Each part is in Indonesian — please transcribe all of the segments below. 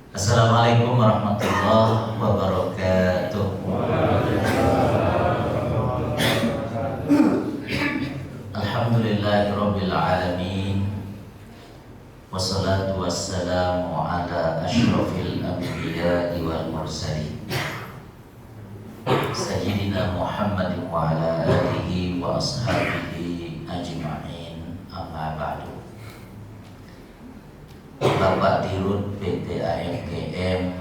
Assalamualaikum warahmatullahi wabarakatuh. Alhamdulillahirabbil alamin. Wassalatu wassalamu ala asyrafil anbiya'i wal mursalin. Sayyidina Muhammadin wa ala alihi wa ashabihi ajma'in. Amma ba'du. Bapak Dirut PT AFGM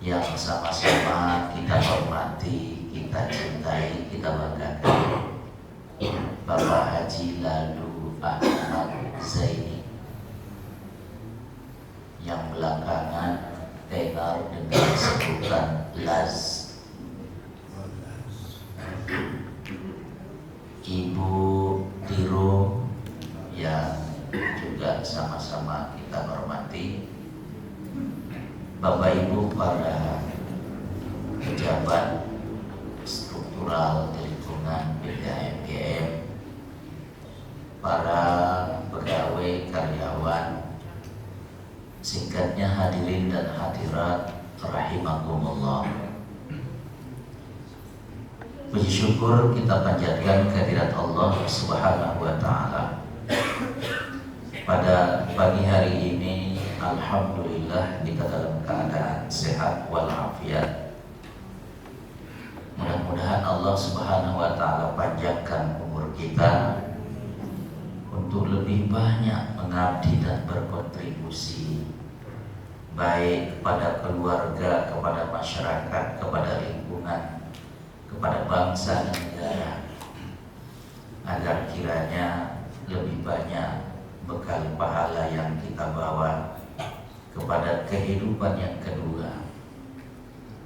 yang sama-sama kita hormati, kita cintai, kita banggakan, Bapak Haji Lalu Ahmad Zaini yang belakangan tenar dengan sebutan Laz, Ibu Tiru yang juga sama-sama kita hormati, Bapak Ibu para pejabat struktural di lingkungan PT AFGM, para pegawai karyawan, singkatnya hadirin dan hadirat rahimakumullah. Puji syukur kita panjatkan kehadirat Allah Subhanahu wa taala. Pada pagi hari ini alhamdulillah kita dalam keadaan sehat walafiat. Mudah-mudahan Allah Subhanahu wa taala panjangkan umur kita untuk lebih banyak mengabdi dan berkontribusi baik kepada keluarga, kepada masyarakat, kepada lingkungan, kepada bangsa dan negara, agar kiranya lebih banyak bekal pahala yang kita bawa kepada kehidupan yang kedua,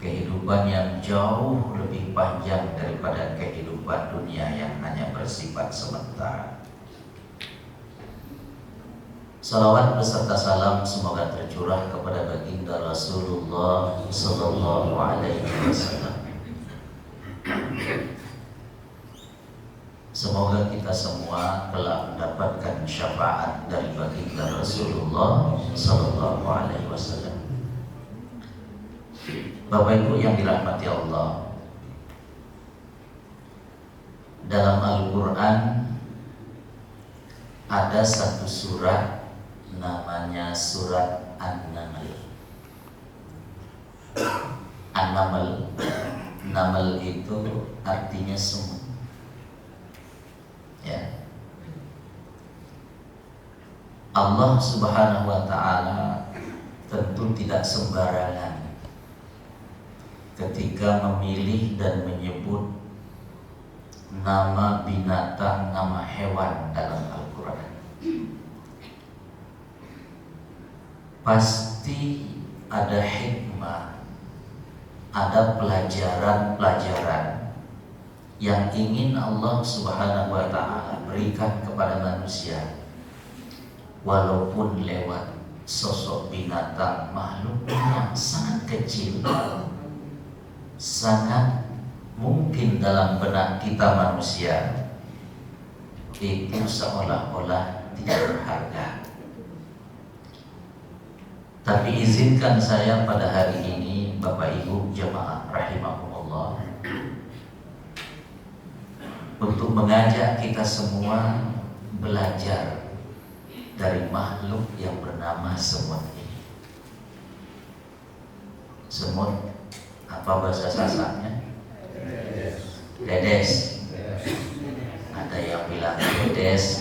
kehidupan yang jauh lebih panjang daripada kehidupan dunia yang hanya bersifat sementara. Salawat beserta salam semoga tercurah kepada baginda Rasulullah Sallallahu Alaihi Wasallam. Semoga kita semua telah mendapatkan syafaat dari baginda Rasulullah Sallallahu Alaihi Wasallam. Bapak Ibu yang dirahmati Allah, dalam Al-Quran ada satu surat namanya surat An-Naml. An-Naml, Naml itu artinya semut. Ya. Allah Subhanahu wa taala tentu tidak sembarangan ketika memilih dan menyebut nama binatang, nama hewan dalam Al-Quran. Pasti ada hikmah, ada pelajaran-pelajaran yang ingin Allah Subhanahu wa taala berikan kepada manusia, walaupun lewat sosok binatang makhluk yang sangat kecil, sangat mungkin dalam benak kita manusia itu seolah-olah tidak berharga. Tapi izinkan saya pada hari ini Bapak Ibu jemaah rahimakumullah untuk mengajak kita semua belajar dari makhluk yang bernama semut ini. Semut, apa bahasa Sasanya? Dedes. Ada yang bilang dedes,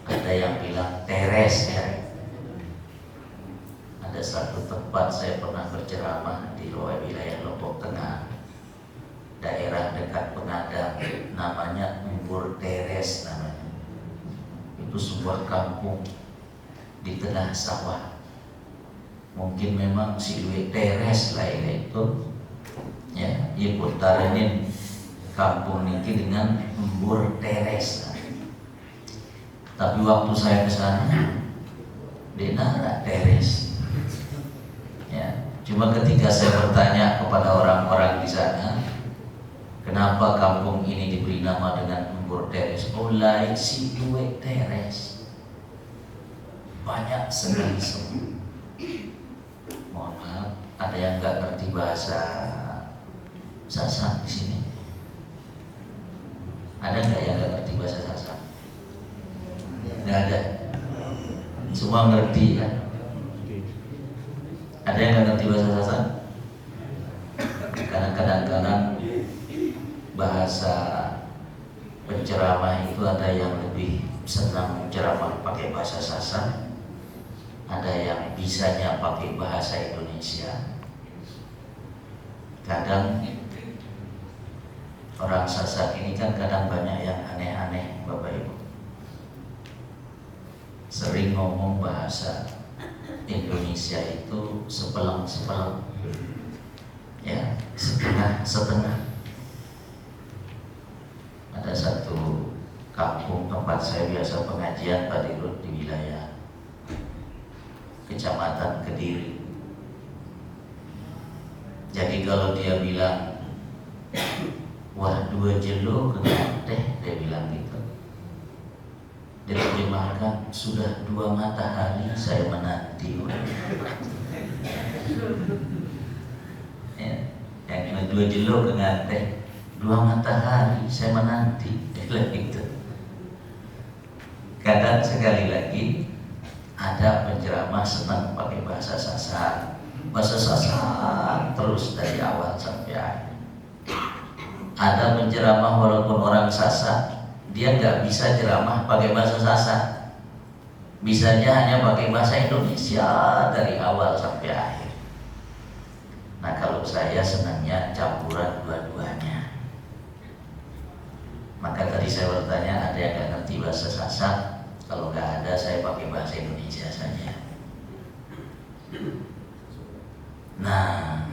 ada yang bilang teres ya. Ada satu tempat saya pernah berceramah di wilayah Lombok Tengah, daerah dekat Pengadang, namanya Embur Teres namanya. Itu sebuah kampung di tengah sawah. Mungkin memang si duit teres lah itu ya, ia putarenin kampung niki dengan Embur Teres. Tapi waktu saya ke sana denara teres. Ya, cuma ketika saya bertanya kepada orang-orang di sana, kenapa kampung ini diberi nama dengan Embur Teres? Oh, lain si duit teres. Banyak sekali semut. Mohon maaf, ada yang nggak ngerti bahasa Sasak di sini? Ada nggak yang nggak ngerti bahasa Sasak? Nggak ada. Semua ngerti kan? Ada yang nggak ngerti bahasa Sasak? Karena kadang-kadang bahasa penceramah itu ada yang lebih senang ceramah pakai bahasa Sasak, ada yang bisanya pakai bahasa Indonesia. Kadang orang Sasak ini kan kadang banyak yang aneh-aneh, Bapak Ibu. Sering ngomong bahasa Indonesia itu sepelang-sepelang, ya, setengah-setengah. Ada satu kampung tempat saya biasa pengajian Pak Dirut di wilayah Kecamatan Kediri. Jadi kalau dia bilang, wah 2 jelo kena teh, dia bilang gitu. Dia terjemahkan, sudah 2 matahari saya menanti. Ya, yang 2 jelo kena teh, 2 matahari saya menanti, dia bilang gitu. Kadang sekali lagi ada penceramah senang pakai bahasa Sasak, terus dari awal sampai akhir. Ada penceramah walaupun orang Sasak, dia nggak bisa ceramah pakai bahasa Sasak, bisanya hanya pakai bahasa Indonesia dari awal sampai akhir. Nah, kalau saya senangnya campuran dua-duanya. Maka tadi saya bertanya, ada yang nggak ngerti bahasa Sasak? Kalau nggak ada, saya pakai bahasa Indonesia saja. Nah,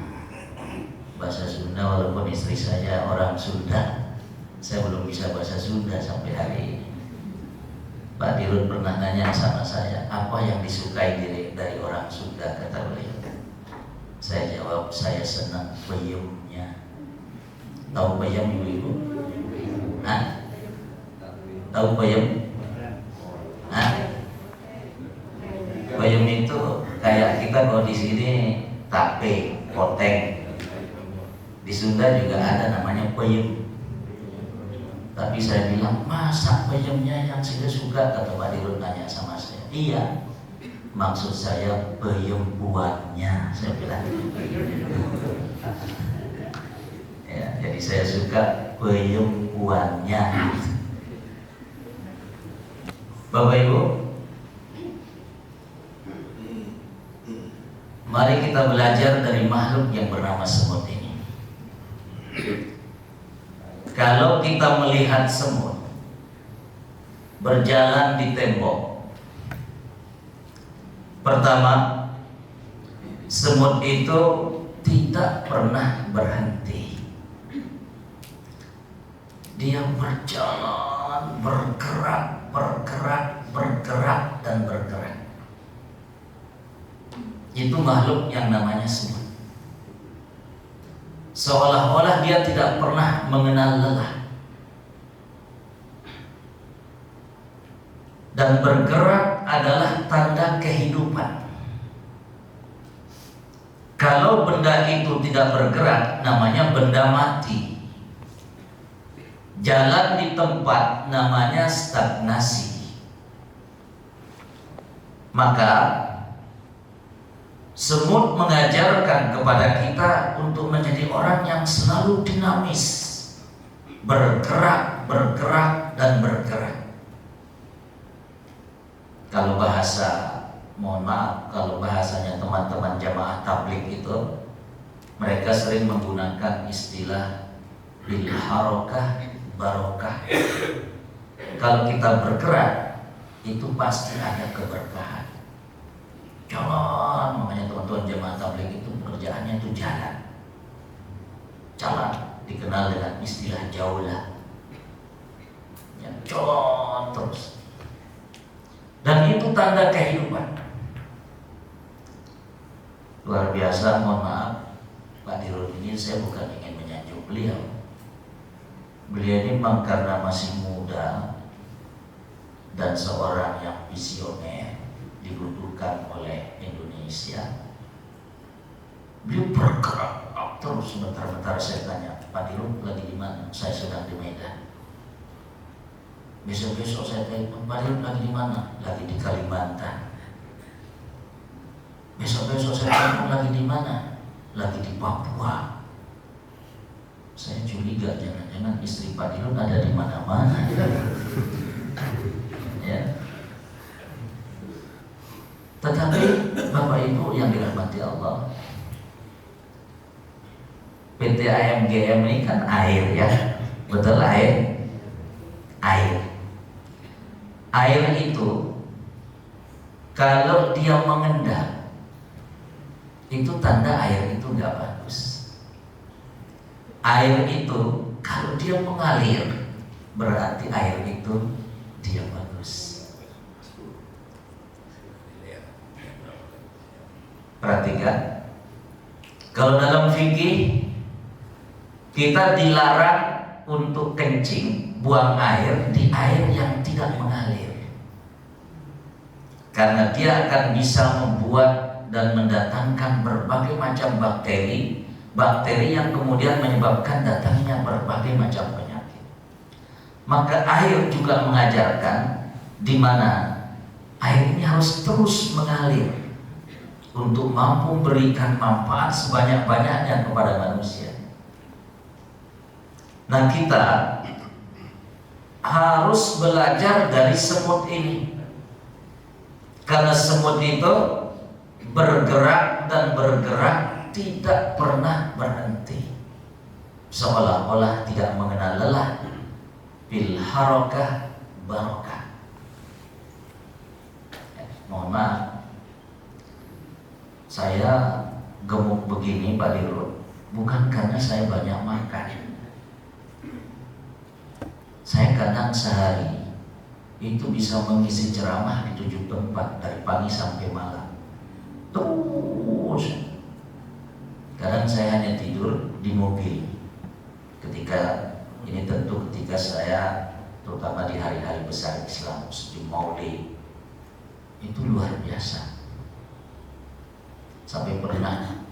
bahasa Sunda, walaupun istri saya orang Sunda, saya belum bisa bahasa Sunda sampai hari ini. Pak Dirut pernah nanya sama saya, apa yang disukai dari orang Sunda, kata beliau. Saya jawab, saya senang peyemnya. Tahu peyem, ibu-ibu? Hah? Tahu peyem? Hah? Peyem itu kayak kita kalau di sini tape, poteng. Di Sunda juga ada namanya peyem. Tapi saya bilang, masa peyemnya yang saya suka? Kata Pak Dirut nanya sama saya. Iya, maksud saya peyem buahnya, saya bilang. Ya, jadi saya suka peyem buahnya. Bapak Ibu, mari kita belajar dari makhluk yang bernama semut ini. Kalau kita melihat semut berjalan di tembok, pertama, semut itu tidak pernah berhenti. Dia berjalan, bergerak, dan bergerak. Itu makhluk yang namanya semut. Seolah-olah dia tidak pernah mengenal lelah. Dan bergerak adalah tanda kehidupan. Kalau benda itu tidak bergerak, namanya benda mati. Jalan di tempat namanya stagnasi. Maka semut mengajarkan kepada kita untuk menjadi orang yang selalu dinamis, bergerak, dan bergerak. Kalau bahasa, mohon maaf, kalau bahasanya teman-teman jamaah tabligh itu, mereka sering menggunakan istilah bil harokah barokah. Kalau kita bergerak, itu pasti ada keberkahan. Jalan, makanya teman-teman jamaah tabligh itu pekerjaannya itu jalan. Jalan dikenal dengan istilah jaulah. Ya, jalan terus. Dan itu tanda kehidupan. Luar biasa, mohon maaf, Pak Dirut ini saya bukan ingin menyanjung beliau. Beliau ini memang karena masih muda dan seorang yang visioner, di dibutuhkan oleh Indonesia. Beliau bergerak terus. Sebentar-bentar saya tanya, Pak Dirut lagi di mana? Saya sedang di Medan. Besok-besok saya tanya, Pak Dirut lagi di mana? Lagi di Kalimantan. Besok-besok saya tanya, lagi di mana? Lagi di Papua. Saya curiga, jangan-jangan istri Pak Dirut ada di mana-mana. Ya. Tetapi Bapak Ibu yang dirahmati Allah, PT AMGM ini kan air ya, betul air. Air itu kalau dia mengendap, itu tanda air itu nggak bagus. Air itu kalau dia mengalir, berarti air itu dia bagus. Perhatikan, kalau dalam fikih kita dilarang untuk kencing, buang air di air yang tidak mengalir, karena dia akan bisa membuat dan mendatangkan berbagai macam bakteri yang kemudian menyebabkan datangnya berbagai macam penyakit. Maka air juga mengajarkan di mana air ini harus terus mengalir untuk mampu memberikan manfaat sebanyak-banyaknya kepada manusia. Nah, kita harus belajar dari semut ini, karena semut itu bergerak dan bergerak tidak pernah berhenti, seolah-olah tidak mengenal lelah. Bil harokah barokah. Mohon maaf, saya gemuk begini Pak Dirut bukan karena saya banyak makan. Saya kadang sehari itu bisa mengisi ceramah di 7 tempat dari pagi sampai malam. Terus kadang saya hanya tidur di mobil. Ketika ini tentu ketika saya terutama di hari-hari besar Islam, di Maulid, itu luar biasa. Sampai pernah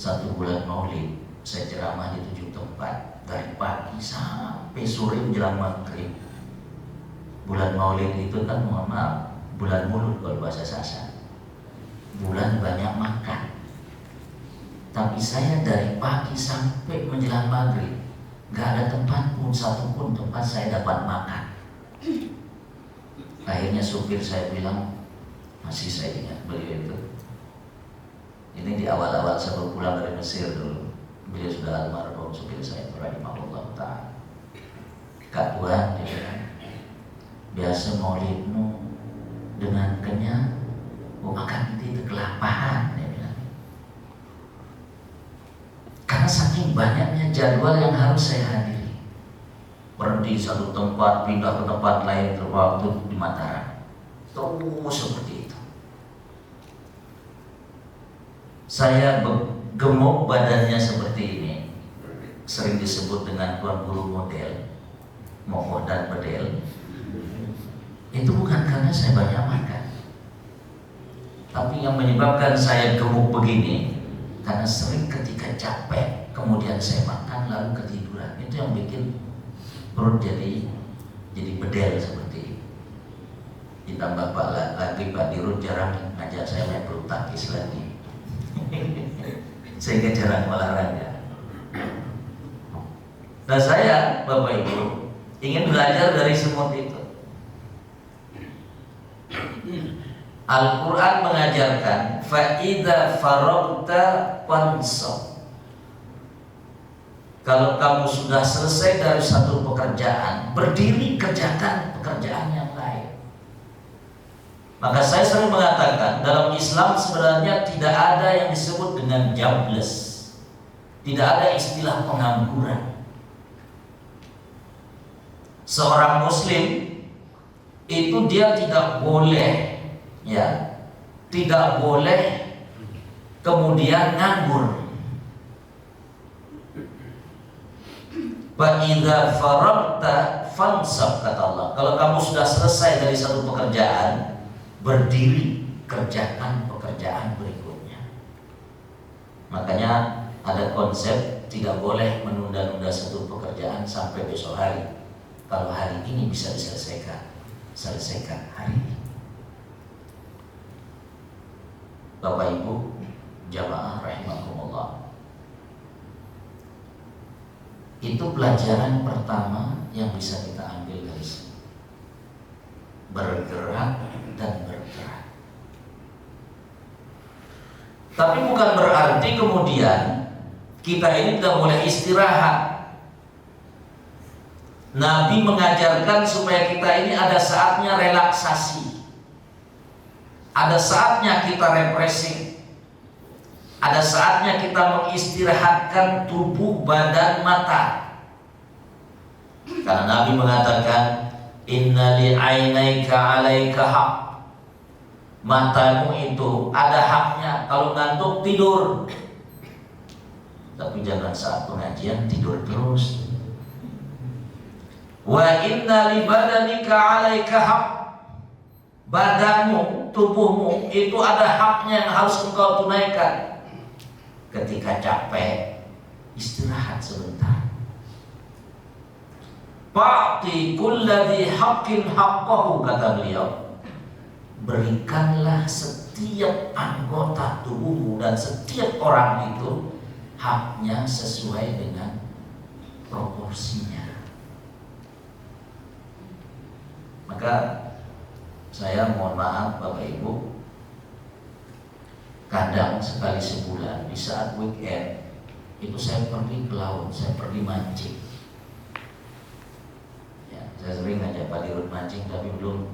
1 bulan Maulid saya ceramah di 7 tempat dari pagi sampai sore menjelang maghrib. Bulan Maulid itu kan, mohon maaf, bulan mulut kalau bahasa Sasak, bulan banyak makan. Tapi saya dari pagi sampai menjelang maghrib gak ada tempat pun, satu pun tempat saya dapat makan. Akhirnya supir saya bilang, masih saya ingat beliau itu. Ini di awal-awal saya pulang dari Mesir dulu. Beliau sudah almarhum, supir saya rahimahullah ta'ala. Kak Tuhan, dia bilang, biasa maulidmu dengan kenyang, makan itu kelaparan, dia bilang. Karena saking banyaknya jadwal yang harus saya hadiri. Berhenti di satu tempat, pindah ke tempat lain, waktu di Mataram. Terus seperti itu. Saya gemuk badannya seperti ini, sering disebut dengan tuan guru model, mokoh dan bedel. Itu bukan karena saya banyak makan, tapi yang menyebabkan saya gemuk begini karena sering ketika capek kemudian saya makan lalu ketiduran. Itu yang bikin perut jadi bedel seperti ini. Ditambah Pak Dirut jarang ngajak saya main bulu tangkis lagi, sehingga jarang olahraga. Nah, saya Bapak Ibu ingin belajar dari semut itu. Al-Quran mengajarkan fa'idha faragta fansab. Kalau kamu sudah selesai dari satu pekerjaan, berdiri kerjakan pekerjaan yang lain. Maka saya sering mengatakan dalam Islam sebenarnya tidak ada yang disebut dengan jobless. Tidak ada istilah pengangguran. Seorang muslim itu dia tidak boleh, ya, tidak boleh kemudian nganggur. Wa idza faragta fansab, kata Allah. Kalau kamu sudah selesai dari satu pekerjaan, berdiri kerjakan pekerjaan berikutnya. Makanya ada konsep tidak boleh menunda-nunda satu pekerjaan sampai besok hari. Kalau hari ini bisa diselesaikan, selesaikan hari ini. Bapak Ibu jamaah rahimakumullah, itu pelajaran pertama yang bisa kita ambil dari sini. Bergerak dan bergerak. Tapi bukan berarti kemudian kita ini tidak boleh istirahat. Nabi mengajarkan supaya kita ini ada saatnya relaksasi, ada saatnya kita refreshing, ada saatnya kita mengistirahatkan tubuh, badan, mata. Karena Nabi mengatakan, inna li'ainaika 'alaika haq. Matamu itu ada haknya, kalau ngantuk tidur. Tapi jangan saat pengajian tidur terus. Wa inna li badanika 'alaika haq. Badanmu, tubuhmu itu ada haknya yang harus engkau tunaikan. Ketika capek, istirahat sebentar. Fa'ti kulladzi haqqin haqqahu, kata beliau. Berikanlah setiap anggota tubuhmu dan setiap orang itu haknya sesuai dengan proporsinya. Maka saya mohon maaf Bapak Ibu, kadang sekali sebulan di saat weekend itu saya pergi ke laut, saya pergi mancing. Ya, saya sering ngajak Pak Dirut mancing, tapi beliau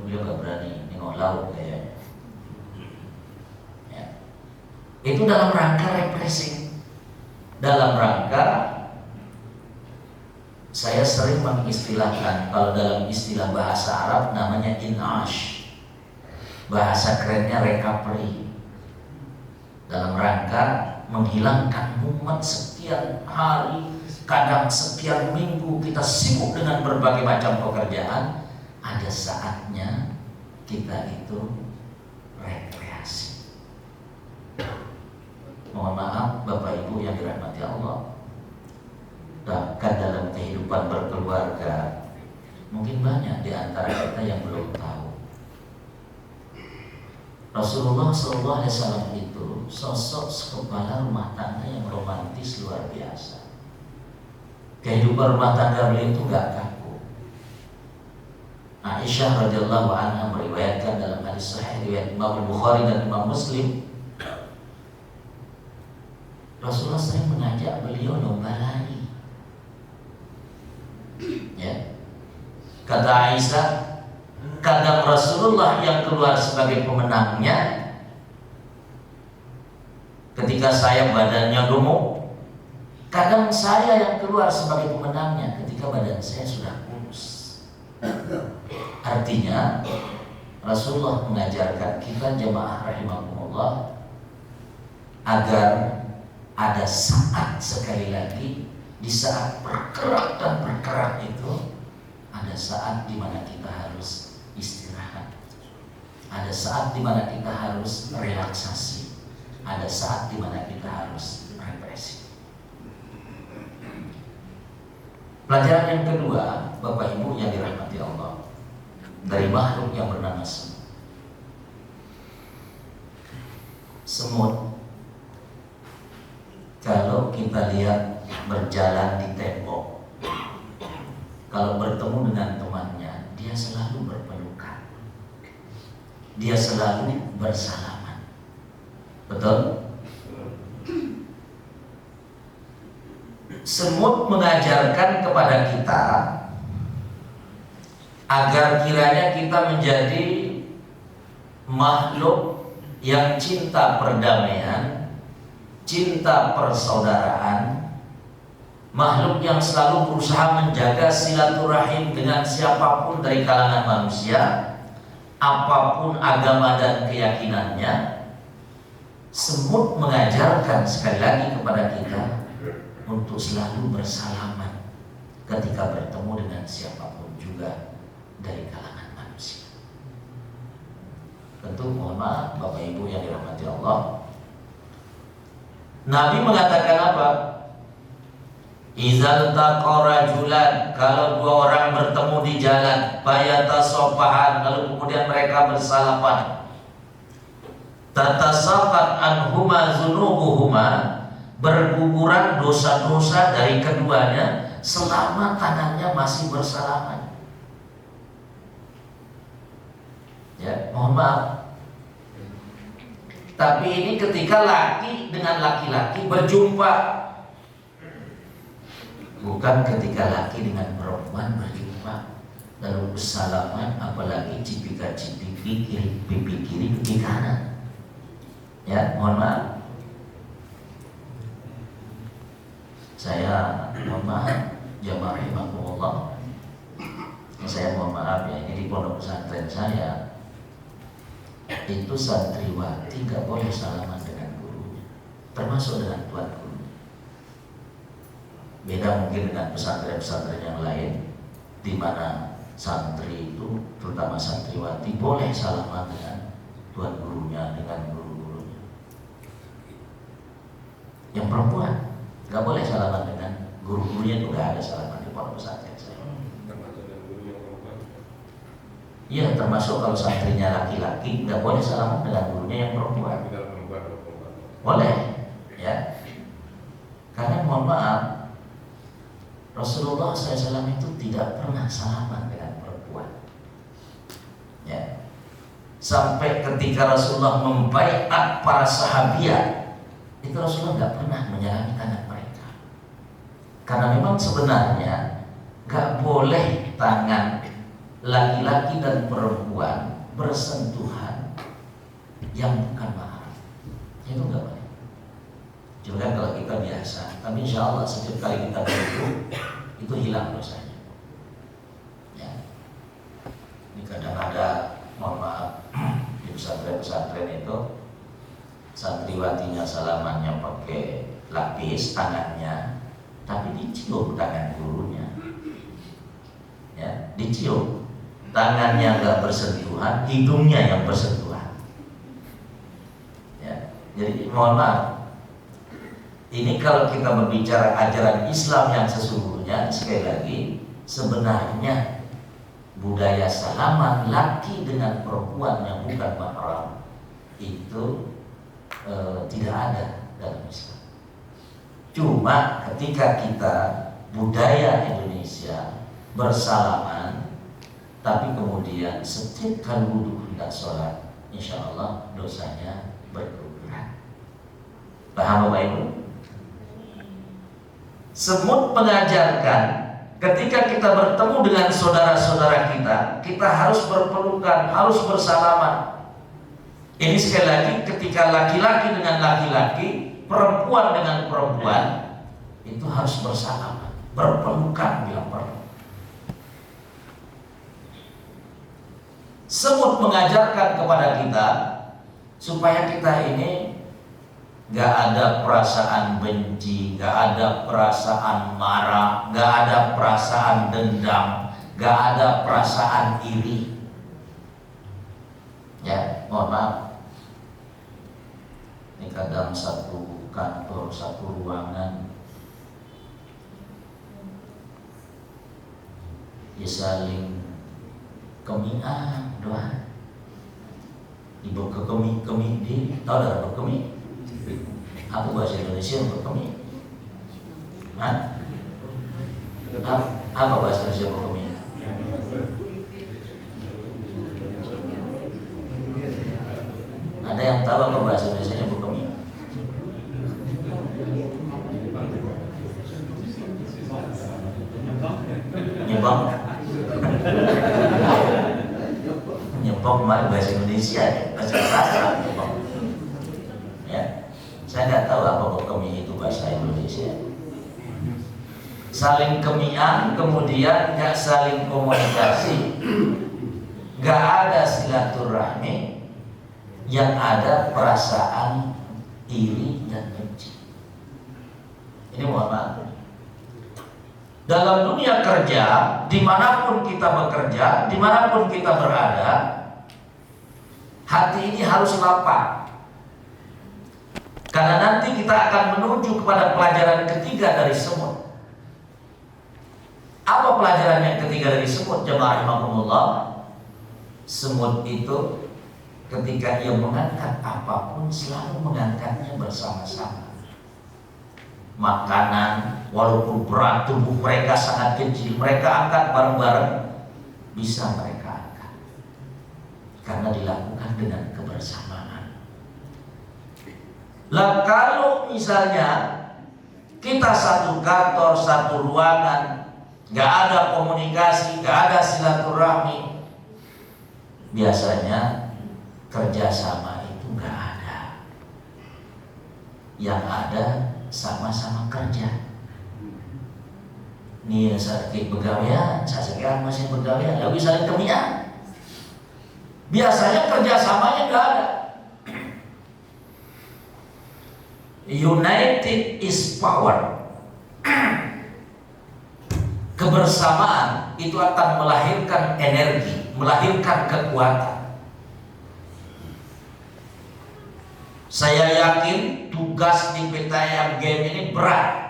nggak berani nengok laut kayaknya. Ya. Itu dalam rangka refreshing, dalam rangka saya sering mengistilahkan, kalau dalam istilah bahasa Arab namanya in'ash, bahasa kerennya recovery. Dalam rangka menghilangkan mumet sekian hari, kadang sekian minggu kita sibuk dengan berbagai macam pekerjaan, ada saatnya kita itu rekreasi. Mohon maaf Bapak Ibu yang dirahmati Allah, bahkan dalam kehidupan berkeluarga mungkin banyak di antara kita yang belum tahu Rasulullah SAW itu sosok kepala rumah tangga yang romantis luar biasa. Kehidupan rumah tangga beliau itu gak kaku. Aisyah radhiyallahu anha meriwayatkan dalam hadis sahih riwayat Imam Bukhari dan Imam Muslim, Rasulullah sering mengajak beliau lomba lari. Ya. Kata Aisyah, kadang Rasulullah yang keluar sebagai pemenangnya ketika saya badannya gemuk, kadang saya yang keluar sebagai pemenangnya ketika badan saya sudah kurus. Artinya Rasulullah mengajarkan kita jemaah rahimakumullah agar ada saat, sekali lagi, di saat bergerak dan bergerak itu ada saat di mana kita harus istirahat, ada saat di mana kita harus relaksasi, ada saat di mana kita harus refreshing. Pelajaran yang kedua, Bapak Ibu yang dirahmati Allah, dari makhluk yang bernama semut. Semut, kalau kita lihat berjalan di tembok, kalau bertemu dengan temannya, dia selalu berpelukan, dia selalu bersalaman. Betul? Semut mengajarkan kepada kita agar kiranya kita menjadi makhluk yang cinta perdamaian, cinta persaudaraan, makhluk yang selalu berusaha menjaga silaturahim dengan siapapun dari kalangan manusia, apapun agama dan keyakinannya. Semut mengajarkan sekali lagi kepada kita untuk selalu bersalaman ketika bertemu dengan siapapun juga dari kalangan manusia. Tentu tentu mohon maaf Bapak Ibu yang dirahmati Allah, Nabi mengatakan apa? Izal taqarajulan, kalau dua orang bertemu di jalan, bayatasofahan, lalu kemudian mereka bersalaman, tatasaqat anhuma zunubuhuma, berguguran dosa-dosa dari keduanya selama tangannya masih bersalaman. Ya, mohon maaf. Tapi ini ketika laki dengan laki-laki berjumpa, bukan ketika laki dengan perempuan berjumpa lalu bersalaman, apalagi cipika-cipiki pipi kiri pipi kanan. Ya, mohon maaf. Saya mohon maaf jamaah rahimakumullah. Saya mohon maaf ya, ini di pondok pesantren saya itu santriwati gak boleh salaman dengan gurunya, termasuk dengan tuan guru. Beda mungkin dengan pesantren-pesantren yang lain, di mana santri itu, terutama santriwati, boleh salaman dengan tuan gurunya, dengan guru-gurunya. Yang perempuan gak boleh salaman dengan guru-gurunya, itu gak ada salaman di pondok pesantren saya. Iya, termasuk kalau santrinya laki-laki nggak boleh salaman dengan gurunya yang perempuan. Boleh, ya. Karena mohon maaf, Rasulullah SAW itu tidak pernah salaman dengan perempuan. Ya. Sampai ketika Rasulullah membaiat para sahabiat, itu Rasulullah nggak pernah menyalami tangan mereka. Karena memang sebenarnya nggak boleh tangan laki-laki dan perempuan bersentuhan yang bukan mahram. Itu enggak boleh. Cuma kalau kita biasa, tapi insya Allah setiap kali kita berwudu itu hilang dosanya. Ya. Ini kadang ada, mohon maaf, di pesantren-pesantren itu santriwatinya salamannya pakai lapis tangannya, tapi dicium tangan gurunya. Ya, dicium. Tangannya nggak bersentuhan, hidungnya yang bersentuhan. Ya, jadi mohon maaf. Ini kalau kita berbicara ajaran Islam yang sesungguhnya, sekali lagi, sebenarnya budaya salaman laki dengan perempuan yang bukan mahram itu tidak ada dalam Islam. Cuma ketika kita budaya Indonesia bersalaman, tapi kemudian setiap kali wudhu hendak sholat, insya Allah dosanya berkurang. Paham Bapak Ibu? Semut mengajarkan ketika kita bertemu dengan saudara-saudara kita, kita harus berpelukan, harus bersalaman. Ini sekali lagi ketika laki-laki dengan laki-laki, perempuan dengan perempuan, itu harus bersalaman, berpelukan bila perlu. Semut mengajarkan kepada kita supaya kita ini gak ada perasaan benci, gak ada perasaan marah, gak ada perasaan dendam, gak ada perasaan iri. Ya, mohon maaf. Ini kadang satu kantor, satu ruangan, ya saling kemian doa. Ibu kemi di tahu dah berkemi? Apa bahasa Indonesia berkemi? Hah? Apa bahasa Indonesia berkemi? Ada yang tahu apa bahasa Indonesia berkemi? Nyebang. Nyebang kemarin bahasa Indonesia ya, bahasa Arab nyebang. Ya, saya nggak tahu apa berkemi itu bahasa Indonesia. Saling kemian, kemudian nggak saling komunikasi, nggak ada silaturahmi, yang ada perasaan iri dan benci. Ini mohon maaf. Dalam dunia kerja, dimanapun kita bekerja, dimanapun kita berada, Hati ini harus lapang. Karena nanti kita akan menuju kepada pelajaran ketiga dari semut. Apa pelajaran yang ketiga dari semut, jemaah rahimakumullah? Semut itu ketika ia mengangkat apapun selalu mengangkatnya bersama-sama. Makanan, walaupun berat, tubuh mereka sangat kecil, mereka angkat bareng-bareng, bisa mereka angkat. Karena dilakukan dengan kebersamaan. Lah kalau misalnya kita satu kantor, satu ruangan, gak ada komunikasi, gak ada silaturahmi, biasanya kerjasama itu gak ada. Yang ada sama-sama kerja. Nih sakit begawean, saya sekian masih begawean, lebih saling kemian. Biasanya kerjasamanya gak ada. United is power. Kebersamaan itu akan melahirkan energi, melahirkan kekuatan. Saya yakin tugas di PTM Game ini berat.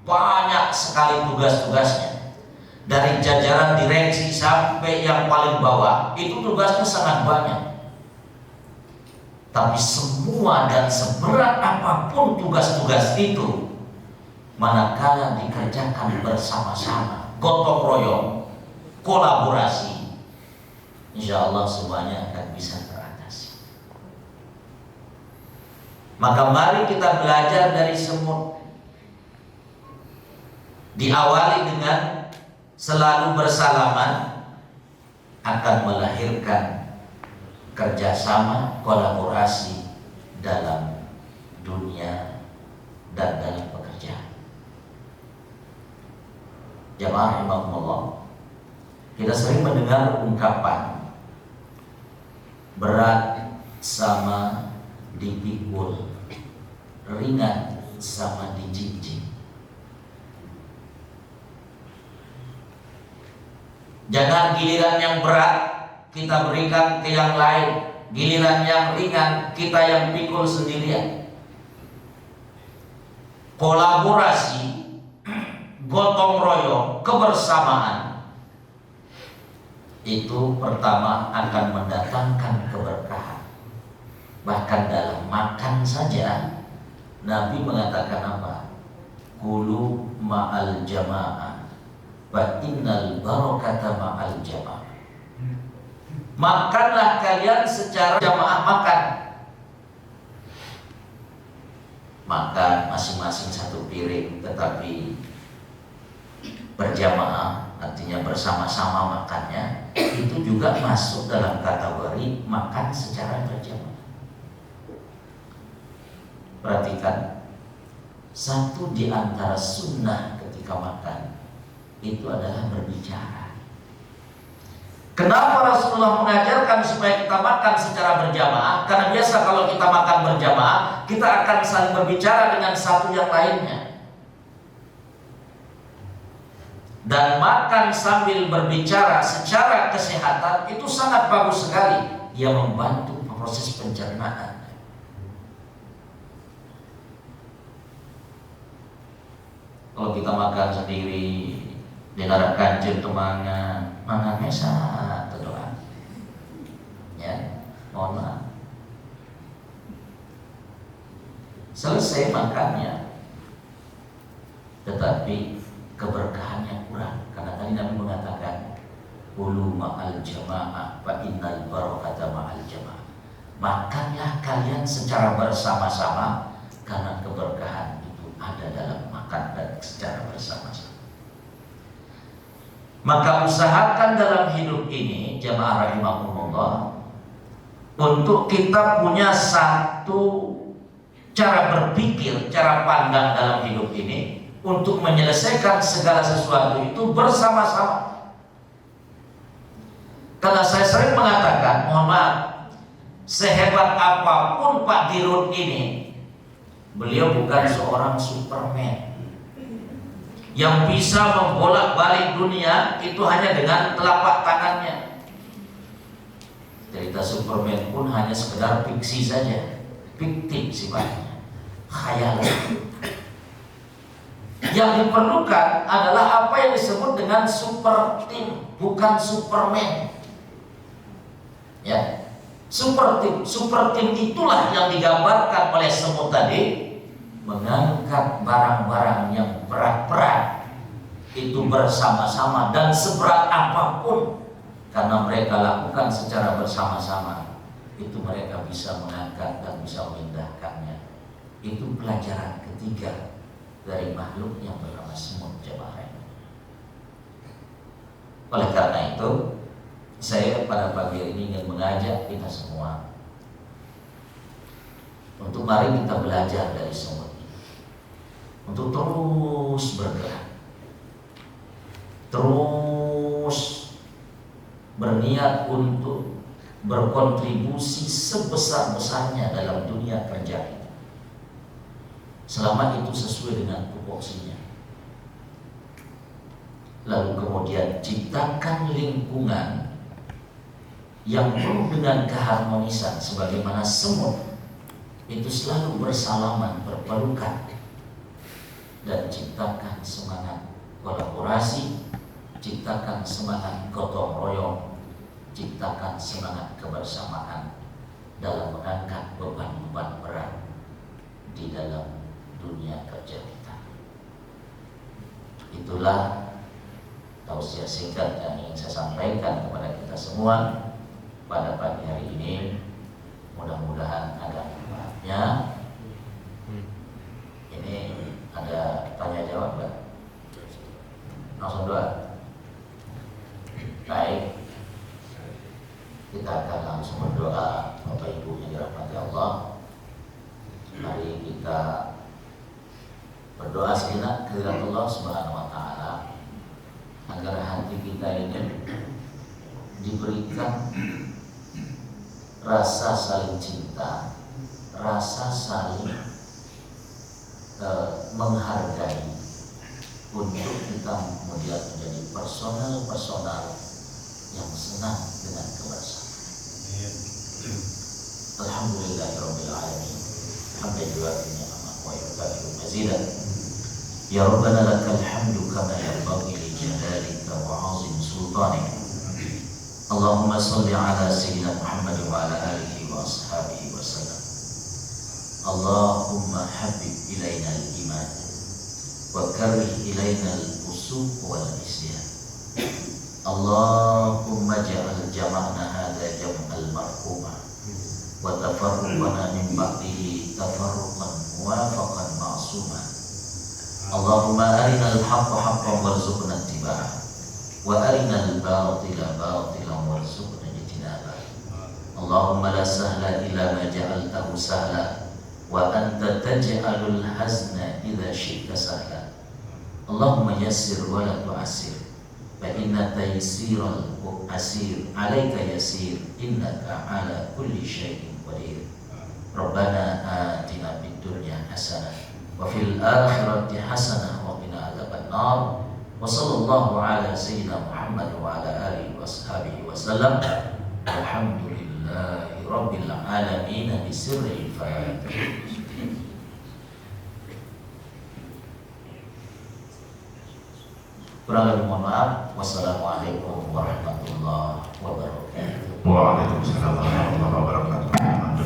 Banyak sekali tugas-tugasnya. Dari jajaran direksi sampai yang paling bawah, itu tugasnya sangat banyak. Tapi semua dan seberat apapun tugas-tugas itu, manakala dikerjakan bersama-sama, gotong royong, kolaborasi, insya Allah semuanya akan bisa teratasi. Maka mari kita belajar dari semut. Diawali dengan selalu bersalaman akan melahirkan kerjasama, kolaborasi dalam dunia dan dalam pekerjaan. Jamaah rahimakumullah, kita sering mendengar ungkapan berat sama dipikul, ringan sama dijinjing. Jangan giliran yang berat kita berikan ke yang lain, giliran yang ringan kita yang pikul sendirian. Kolaborasi, gotong royong, kebersamaan itu pertama akan mendatangkan keberkahan. Bahkan dalam makan saja Nabi mengatakan apa? Kulu ma'al jama'ah wa innal barakata ma'al jama'ah. Makanlah kalian secara jamaah makan. Makan masing-masing satu piring, tetapi berjamaah, artinya bersama-sama makannya, itu juga masuk dalam kategori makan secara berjamaah. Perhatikan, satu di antara sunnah ketika makan itu adalah berbicara. Kenapa Rasulullah mengajarkan supaya kita makan secara berjamaah? Karena biasa kalau kita makan berjamaah, kita akan saling berbicara dengan satu yang lainnya. Dan makan sambil berbicara secara kesehatan itu sangat bagus sekali. Dia membantu proses pencernaan. Kalau kita makan sendiri, dilarang kanjeng temangnya, mangan mesa atau doa. Ya, mohon maaf. Selesai makannya, tetapi keberkahannya kurang. Karena tadi Nabi mengatakan, Ulu ma'al jama'ah fa innal barakata ma'al jama'ah. Makanlah kalian secara bersama-sama, karena keberkahan itu ada dalam makan dan secara bersama-sama. Maka usahakan dalam hidup ini, jamaah rahimakumullah, untuk kita punya satu cara berpikir, cara pandang dalam hidup ini, untuk menyelesaikan segala sesuatu itu bersama-sama. Karena saya sering mengatakan, mohon maaf, sehebat apapun Pak Dirut ini, beliau bukan seorang Superman yang bisa membolak-balik dunia itu hanya dengan telapak tangannya. Cerita Kata Superman pun hanya sekedar fiksi saja, fiktif sifatnya, khayalan. Yang diperlukan adalah apa yang disebut dengan super team, bukan Superman. Ya, super team itulah yang digambarkan oleh semut tadi, mengangkat barang-barang yang berat-berat itu bersama-sama dan seberat apapun, karena mereka lakukan secara bersama-sama, itu mereka bisa mengangkat dan bisa memindahkannya. Itu pelajaran ketiga dari makhluk yang bernama semut jemaah. Oleh karena itu, saya pada pagi ini ingin mengajak kita semua untuk mari kita belajar dari semut ini, untuk terus bergerak, terus berniat untuk berkontribusi sebesar-besarnya dalam dunia kerja kita, selama itu sesuai dengan tupoksinya. Lalu kemudian ciptakan lingkungan yang penuh dengan keharmonisan, sebagaimana semut itu selalu bersalaman, berpelukan, dan ciptakan semangat kolaborasi, ciptakan semangat gotong royong, ciptakan semangat kebersamaan dalam mengangkat beban-beban berat di dalam dunia kerja kita. Itulah tausiah singkat yang ingin saya sampaikan kepada kita semua pada pagi hari ini. Mudah-mudahan ada manfaatnya. Ini ada tanya jawab Pak? Langsung doa. Baik, kita akan langsung berdoa. Bapak Ibu yang dirahmati Allah, mari kita berdoa sejenak kehadirat Allah Subhanahu wa Ta'ala, agar hati kita ini diberikan rasa saling cinta, rasa saling menghargai, untuk kita kemudian menjadi personal yang senang dengan kebersamaan. Alhamdulillahirabbil alamin. Alhamdulillah ni'mat wa yukafiru mazidan. Ya Rabbana lakal hamdu kama yanbaghi li jalalika wa 'azim sultanika. Allahumma salli ala sayyidina Muhammad wa ala alihi wa ashabihi wa sallam. Allahumma habib ilaina al-iman wa karrih ilaina al-fusuq wal isyan. Allahumma ja'al jama'na hadha jam'al marhuma wa tafarruqana min ba'dihi tafarruqan muwafaqan ma'suma. Allahumma arina al-haqqa haqqan warzuqna ittiba'ah wa arina al-batila batilan warzuqna ijtinabah. Allahumma la sahla illa ma ja'altahu sahla wa anta taj'alul hazna idza syi'ta sahla. Allahumma yassir wa la tu'assir fa inna taysiral asir 'alaika yasir innaka 'ala kulli syai'in qadir. Rabbana atina fid dunya hasanah wa fil akhirati hasanah wa qina adzabannar. Wa sallallahu ala sayyidina Muhammad wa ala alihi wa sahbihi wa sallam. Alhamdulillahi rabbil alamin bi sirril Fatihah. Kurang lebih mohon maaf. Wassalamualaikum warahmatullahi wabarakatuh. Waalaikumsalam.